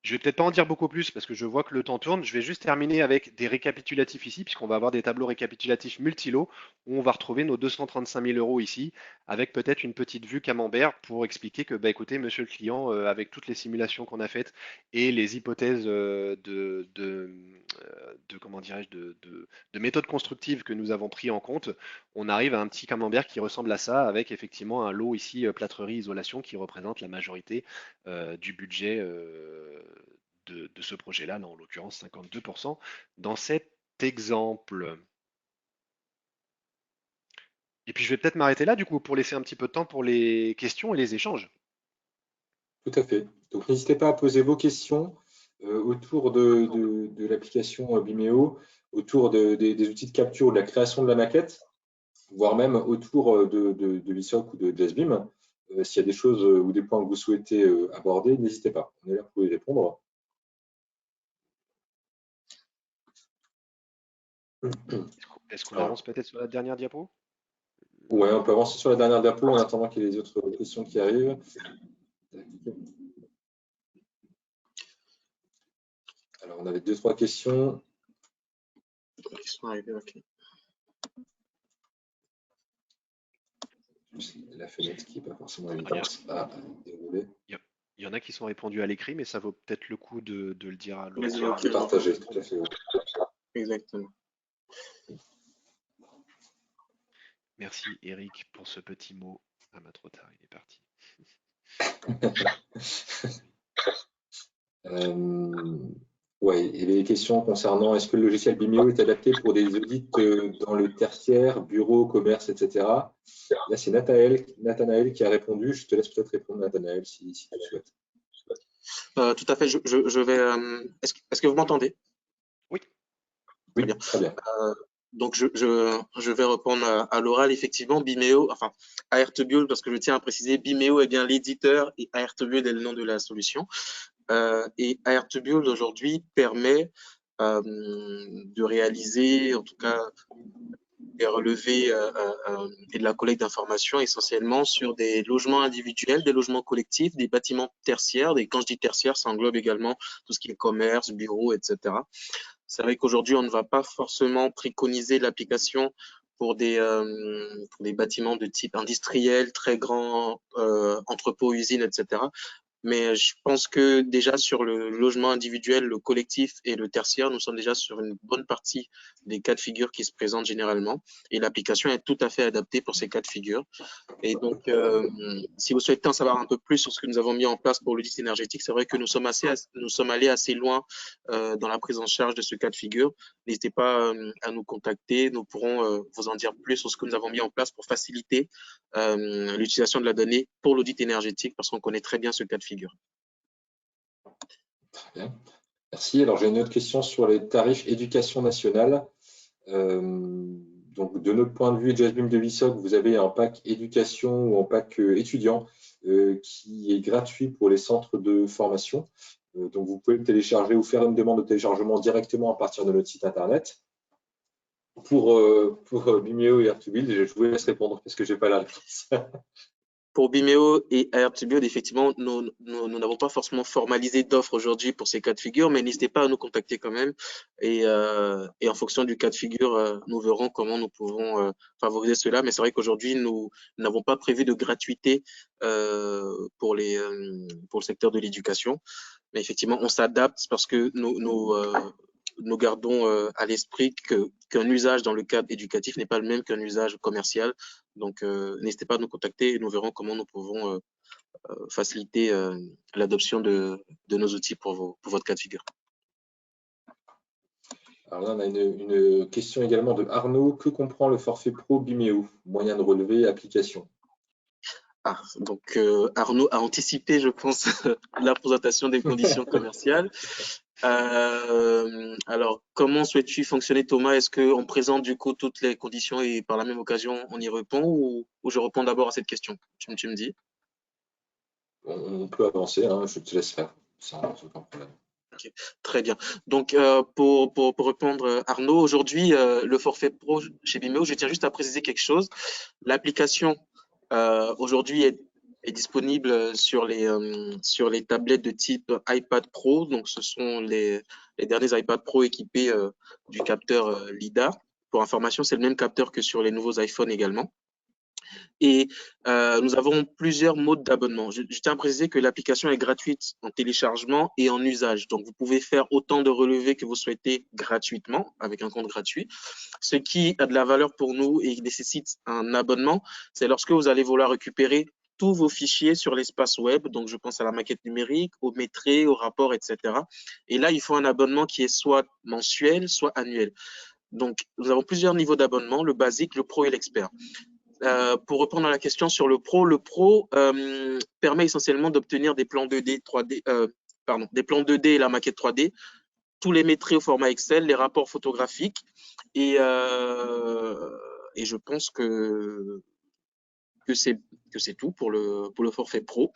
Je vais peut-être pas en dire beaucoup plus parce que je vois que le temps tourne. Je vais juste terminer avec des récapitulatifs ici, puisqu'on va avoir des tableaux récapitulatifs multi-lots où on va retrouver nos 235 000 euros ici, avec peut-être une petite vue camembert pour expliquer que, bah, écoutez, monsieur le client, avec toutes les simulations qu'on a faites et les hypothèses comment dirais-je, de méthodes constructives que nous avons pris en compte, on arrive à un petit camembert qui ressemble à ça, avec effectivement un lot ici, plâtrerie, isolation, qui représente la majorité du budget de ce projet-là, en l'occurrence 52% dans cet exemple. Et puis je vais peut-être m'arrêter là du coup pour laisser un petit peu de temps pour les questions et les échanges. Tout à fait. Donc n'hésitez pas à poser vos questions autour de l'application Vimeo, autour des outils de capture ou de la création de la maquette, voire même autour de l'ISOC ou de JazzBeam. S'il y a des choses ou des points que vous souhaitez aborder, n'hésitez pas. On est là pour y répondre. Est-ce qu'on Alors, avance peut-être sur la dernière diapo? ouais, on peut avancer sur la dernière diapo en attendant qu'il y ait les autres questions qui arrivent. Alors, on avait 2-3 questions. Qui sont arrivés, ok. La fenêtre qui n'est pas forcément évidente à dérouler. Il y en a qui sont répondus à l'écrit, mais ça vaut peut-être le coup de le dire à Les l'oral. autres, Partager, tout à fait. exactement. Merci Eric pour ce petit mot. Ah bah trop tard, il est parti. Ouais, il y avait des questions concernant est-ce que le logiciel Vimeo est adapté pour des audits dans le tertiaire, bureau, commerce, etc. Là, c'est Nathanaël qui a répondu. Je te laisse peut-être répondre, Nathanaël, si tu le souhaites. Tout à fait. Je vais. Est-ce que vous m'entendez? Oui. Oui, très bien. Donc, je vais répondre à l'oral. Effectivement, Vimeo, enfin, Airtbuild, parce que je tiens à préciser, Vimeo est bien l'éditeur et Airtbuild est le nom de la solution. Et Airtbuild aujourd'hui permet de réaliser, en tout cas, des relevés et de la collecte d'informations essentiellement sur des logements individuels, des logements collectifs, des bâtiments tertiaires. Et quand je dis tertiaire, ça englobe également tout ce qui est commerce, bureau, etc. C'est vrai qu'aujourd'hui, on ne va pas forcément préconiser l'application pour des bâtiments de type industriel, très grands, entrepôts, usines, etc. Mais je pense que déjà sur le logement individuel, le collectif et le tertiaire, nous sommes déjà sur une bonne partie des cas de figure qui se présentent généralement. Et l'application est tout à fait adaptée pour ces cas de figure. Et donc, si vous souhaitez en savoir un peu plus sur ce que nous avons mis en place pour l'audit énergétique, c'est vrai que nous sommes allés assez loin dans la prise en charge de ce cas de figure. N'hésitez pas à nous contacter. Nous pourrons vous en dire plus sur ce que nous avons mis en place pour faciliter l'utilisation de la donnée pour l'audit énergétique parce qu'on connaît très bien ce cas de figure. Très bien. Merci. Alors, j'ai une autre question sur les tarifs éducation nationale. Donc, de notre point de vue, Jasmine de Vissoc, vous avez un pack éducation ou un pack étudiant qui est gratuit pour les centres de formation. Donc, vous pouvez le télécharger ou faire une demande de téléchargement directement à partir de notre site internet. Pour Vimeo et Airtobuild, je vous laisse répondre parce que je n'ai pas la réponse. Pour Bimeo et Airtobuild, effectivement, nous n'avons pas forcément formalisé d'offres aujourd'hui pour ces cas de figure, mais n'hésitez pas à nous contacter quand même. Et en fonction du cas de figure, nous verrons comment nous pouvons favoriser cela. Mais c'est vrai qu'aujourd'hui, nous n'avons pas prévu de gratuité pour le secteur de l'éducation. Mais effectivement, on s'adapte parce que nous gardons à l'esprit qu'un usage dans le cadre éducatif n'est pas le même qu'un usage commercial. Donc, n'hésitez pas à nous contacter et nous verrons comment nous pouvons faciliter l'adoption de nos outils pour votre cas de figure. Alors là, on a une question également de Arnaud. Que comprend le forfait pro Bimeo? Moyen de relever, application. Donc Arnaud a anticipé, je pense, la présentation des conditions commerciales. Alors, comment souhaites-tu fonctionner, Thomas? Est-ce qu'on présente du coup toutes les conditions et par la même occasion on y répond ou je réponds d'abord à cette question? Tu me dis? On peut avancer, hein, je te laisse faire, sans aucun problème. Okay, très bien. Donc, pour répondre, Arnaud, aujourd'hui, le forfait pro chez Vimeo, je tiens juste à préciser quelque chose. L'application aujourd'hui est disponible sur les tablettes de type iPad Pro. Donc, ce sont les derniers iPad Pro équipés du capteur LiDAR. Pour information, c'est le même capteur que sur les nouveaux iPhones également. Et nous avons plusieurs modes d'abonnement. Je tiens à préciser que l'application est gratuite en téléchargement et en usage. Donc, vous pouvez faire autant de relevés que vous souhaitez gratuitement avec un compte gratuit. Ce qui a de la valeur pour nous et nécessite un abonnement, c'est lorsque vous allez vouloir récupérer tous vos fichiers sur l'espace web. Donc, je pense à la maquette numérique, au métré, au rapport, etc. Et là, il faut un abonnement qui est soit mensuel, soit annuel. Donc, nous avons plusieurs niveaux d'abonnement, le basique, le pro et l'expert. Pour répondre à la question sur le pro permet essentiellement d'obtenir des plans 2D, 3D, des plans 2D et la maquette 3D, tous les métrés au format Excel, les rapports photographiques et je pense que c'est tout pour le forfait pro.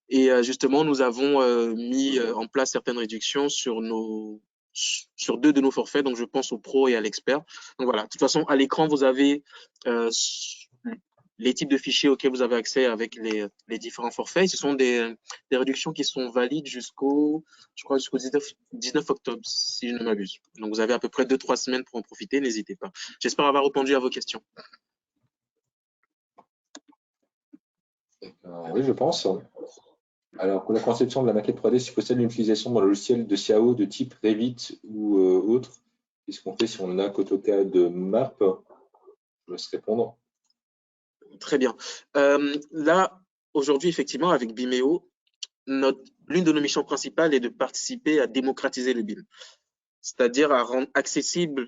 Et justement, nous avons mis en place certaines réductions sur deux de nos forfaits, donc je pense au pro et à l'expert. Donc voilà, de toute façon, à l'écran, vous avez les types de fichiers auxquels vous avez accès avec les différents forfaits. Ce sont des réductions qui sont valides jusqu'au 19 octobre, si je ne m'abuse. Donc, vous avez à peu près 2-3 semaines pour en profiter, n'hésitez pas. J'espère avoir répondu à vos questions. Oui, je pense. Alors, pour la conception de la maquette 3D, si possède une utilisation dans le logiciel de CAO de type Revit ou autre, qu'est-ce qu'on fait si on a qu'AutoCAD Map? Je laisse répondre. Très bien. Là, aujourd'hui, effectivement, avec Bimeo, l'une de nos missions principales est de participer à démocratiser le BIM, c'est-à-dire à rendre accessible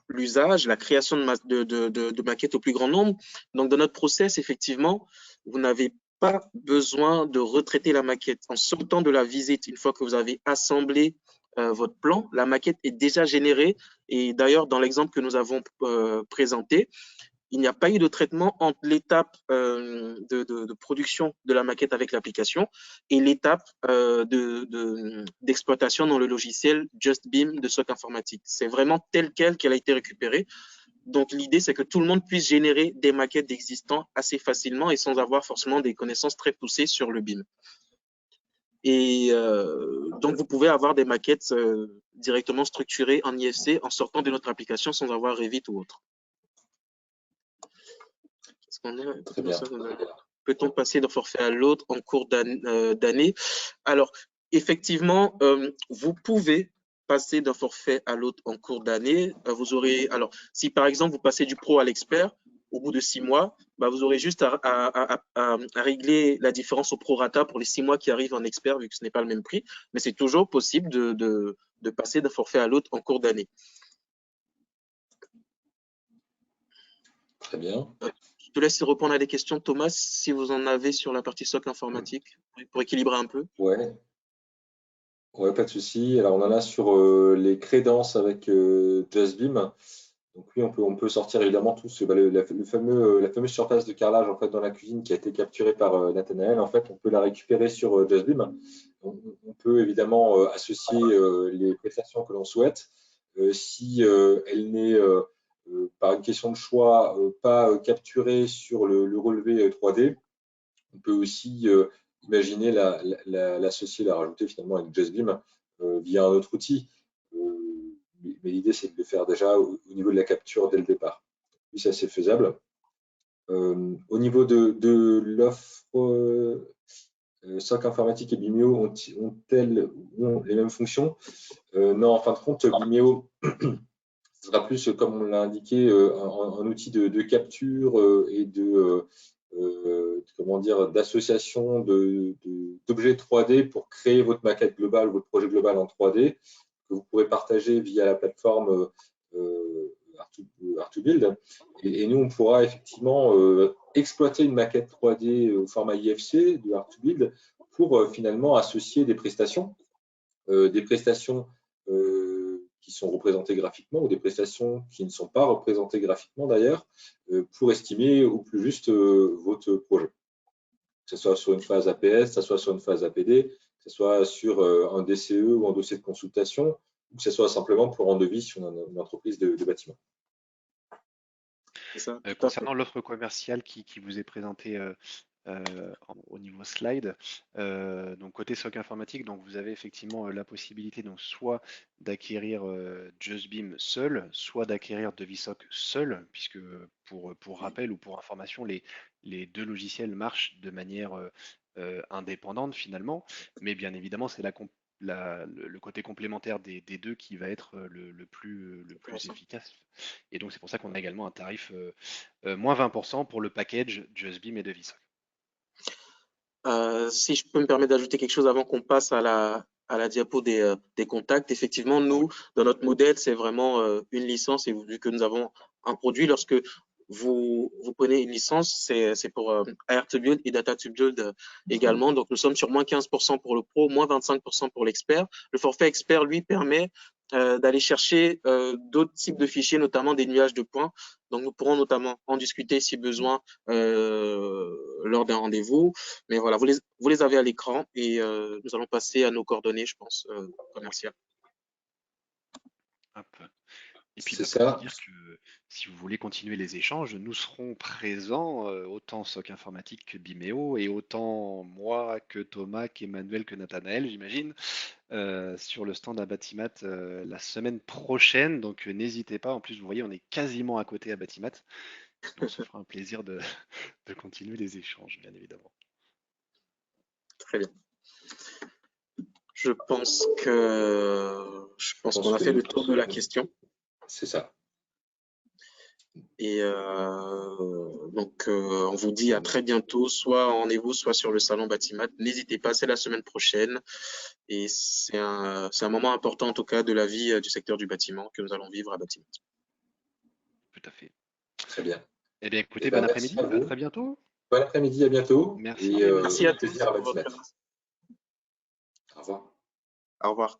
l'usage, la création de maquettes au plus grand nombre. Donc, dans notre process, effectivement, vous n'avez pas besoin de retraiter la maquette. En sortant de la visite, une fois que vous avez assemblé votre plan, la maquette est déjà générée. Et d'ailleurs, dans l'exemple que nous avons présenté, il n'y a pas eu de traitement entre l'étape de production de la maquette avec l'application et l'étape d'exploitation dans le logiciel JustBIM de SOC Informatique. C'est vraiment tel quel qu'elle a été récupérée. Donc, l'idée, c'est que tout le monde puisse générer des maquettes existantes assez facilement et sans avoir forcément des connaissances très poussées sur le BIM. Et donc, vous pouvez avoir des maquettes directement structurées en IFC en sortant de notre application sans avoir Revit ou autre. Très bien. peut-on passer d'un forfait à l'autre en cours d'année? Alors, effectivement, vous pouvez passer d'un forfait à l'autre en cours d'année. Vous aurez, alors, si par exemple vous passez du pro à l'expert, au bout de 6 mois, bah, vous aurez juste à régler la différence au prorata pour les 6 mois qui arrivent en expert, vu que ce n'est pas le même prix. Mais c'est toujours possible de passer d'un forfait à l'autre en cours d'année. Très bien. Je te laisse répondre à des questions, Thomas, si vous en avez sur la partie socle informatique, pour équilibrer un peu. Ouais, ouais, pas de souci. Alors, on en a sur les crédences avec JustBeam. Donc oui, on peut sortir évidemment tout la fameuse surface de carrelage en fait dans la cuisine qui a été capturée par Nathanaël. En fait, on peut la récupérer sur JustBeam. On peut évidemment associer les prestations que l'on souhaite. Si elle n'est par une question de choix pas capturée sur le relevé 3D, on peut aussi imaginer l'associer, la rajouter finalement avec JustBeam via un autre outil. Mais l'idée, c'est de le faire déjà au niveau de la capture dès le départ. Oui, ça, c'est faisable. Au niveau de l'offre, SOC informatique et Bimeo ont-elles les mêmes fonctions? Non, en fin de compte, Bimeo ce sera plus, comme on l'a indiqué, un outil de capture et comment dire, d'association d'objets 3D pour créer votre maquette globale, votre projet global en 3D que vous pourrez partager via la plateforme Art2Build. Et nous, on pourra effectivement exploiter une maquette 3D au format IFC de Art2Build pour finalement associer des prestations qui sont représentées graphiquement ou des prestations qui ne sont pas représentées graphiquement d'ailleurs, pour estimer au plus juste votre projet. Que ce soit sur une phase APS, que ce soit sur une phase APD, que ce soit sur un DCE ou un dossier de consultation, ou que ce soit simplement pour un devis sur une entreprise de bâtiment. Ça, Concernant l'offre commerciale qui vous est présentée au niveau slide. Donc côté SOC informatique, donc vous avez effectivement la possibilité donc soit d'acquérir JustBeam seul, soit d'acquérir Devisoc seul, puisque pour rappel ou pour information, les deux logiciels marchent de manière indépendante finalement, mais bien évidemment c'est le côté complémentaire des deux qui va être le plus efficace. Et donc c'est pour ça qu'on a également un tarif moins 20% pour le package JustBeam et Devisoc. Si je peux me permettre d'ajouter quelque chose avant qu'on passe à la diapo des contacts, effectivement, nous, dans notre modèle, c'est vraiment une licence et vu que nous avons un produit, lorsque vous prenez une licence, c'est pour Art2Build et Data2Build également. Donc, nous sommes sur moins 15% pour le pro, moins 25% pour l'expert. Le forfait expert, lui, permet d'aller chercher d'autres types de fichiers, notamment des nuages de points. Donc, nous pourrons notamment en discuter si besoin lors d'un rendez-vous. Mais voilà, vous les avez à l'écran et nous allons passer à nos coordonnées, je pense, commerciales. Hop. Et puis, C'est pour ça. vous dire que si vous voulez continuer les échanges, nous serons présents, autant SOC Informatique que Bimeo, et autant moi que Thomas, qu'Emmanuel, que Nathanaël, j'imagine, sur le stand à Batimat la semaine prochaine. Donc, n'hésitez pas. En plus, vous voyez, on est quasiment à côté à Batimat. Donc, ce fera un plaisir de continuer les échanges, bien évidemment. Très bien. Je pense qu'on a fait le tour de la question. C'est ça. Et donc, on vous dit à très bientôt, soit en Evo, soit sur le salon Batimat. N'hésitez pas, c'est la semaine prochaine. Et c'est un moment important, en tout cas, de la vie du secteur du bâtiment que nous allons vivre à Batimat. Tout à fait. Très bien. Eh bien, écoutez, bon après-midi. À très bientôt. Bon après-midi, à bientôt. Merci. Merci à tous. Plaisir à Batimat. Au revoir. Au revoir.